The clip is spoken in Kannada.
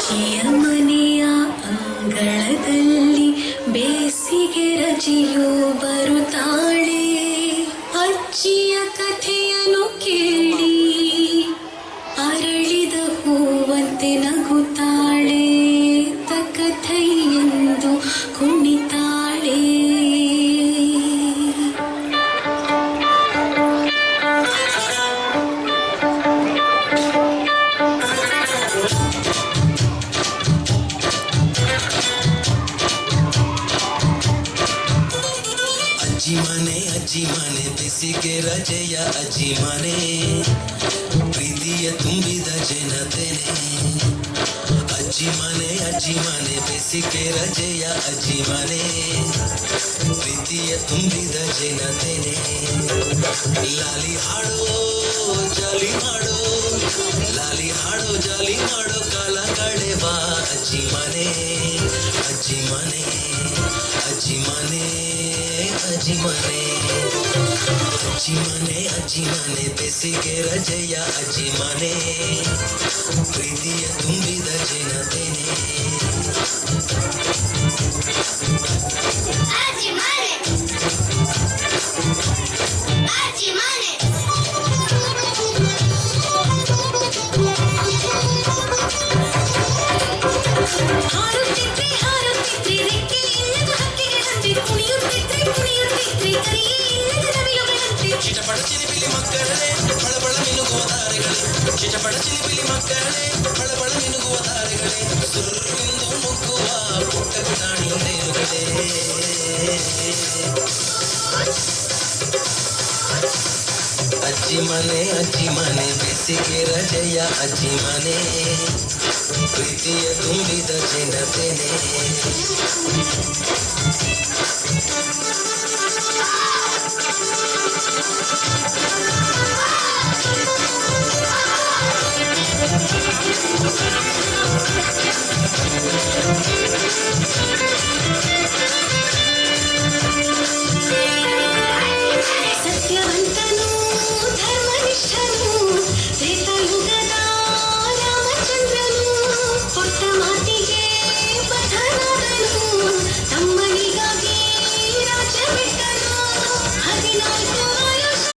ಅಜ್ಜಿಯ ಮನೆಯ ಅಂಗಳದಲ್ಲಿ ಬೇಸಿಗೆ ರಜೆಯು ಬರುತ್ತಾಳೆ. ಅಜ್ಜಿಯ ಕಥೆಯನ್ನು ಕೇಳಿ ಅರಳಿದ ಹೂವಂತೆ ನಗುತ್ತಾಳೆ. ತಕಥೈ ಎಂದು ಕುಣಿತಾಳೆ. ಅಜ್ಜಿ ಮನೆ ಬೇಸಿಗೆ ರಜೆಯ ಅಜ್ಜಿ ಮನೆ, ಪ್ರೀತಿಯ ತುಂಬಿದ ಜನತೆನೆ. ಅಜ್ಜಿ ಮನೆ ಬೇಸಿಗೆ ರಜೆಯ ಅಜ್ಜಿ ಮನೆ, ಪ್ರೀತಿಯ ತುಂಬಿದ ಜನತೆನೆ. ಲಾಲಿ ಹಾಡೋ ಜಾಲಿ ಮಾಡೋ, ಲಾಲಿ ಹಾಡೋ ಜಾಲಿ ಮಾಡೋ, ಕಾಲ ಕಳೆವ ಅಜ್ಜಿ ಮನೆ, ಅಜ್ಜಿ ಮನೆ, ಅಜ್ಜಿ ಮನೆ, ಅಜ್ಜಿ ಮನೆ. ಅಜ್ಜಿ ಮನೆ ಬೇಸಿಗೆ ರಜೆಯ ಅಜ್ಜಿ ಮನೆ, ಪ್ರೀತಿಯ ತುಂಬಿದ ಜನತೆನೆ. ಅಜ್ಜಿ ಮನೆ, ಅಜ್ಜಿ ಮನೆ. ಹಾರುತ್ತಿದ್ರೆ ಹಾರುತ್ತಿದ್ರೆ ರೆಕ್ಕೆ ಇಲ್ಲದ ಹಕ್ಕಿಗಳಂತೆ, ಕುಣಿಯುತ್ತಿದ್ರೆ ಕುಣಿಯುತ್ತಿದ್ರೆ ಕೈಯೇ ಇಲ್ಲದ ನವಿಲುಗಳಂತೆ. ಚಿಟಪಟ ಚಿಲಿಪಿಲಿ ಮಕ್ಕಳೇ ಬಳಬಳ ಮಿನುಗುವ ತಾರೆಗಳೇ, ಚಿಟಪಟ ಚಿಲಿಪಿಲಿ ಮಕ್ಕಳೇ ಬಳಬಳ ಮಿನುಗುವ ತಾರೆಗಳೇ, ಸುರ್ರೆಂದು ಮುಗ್ಗುವ ಪುಟ್ಟ ಪುಟಾಣಿ ನೇರುಗಳೇ. ಅಜ್ಜಿ ಮನೆ ಬೇಸಿಗೆ ರಜೆಯ ಅಜ್ಜಿ ಮನೆ, ಪ್ರೀತಿಯ ತುಂಬಿದ ಜನತೆನೆ.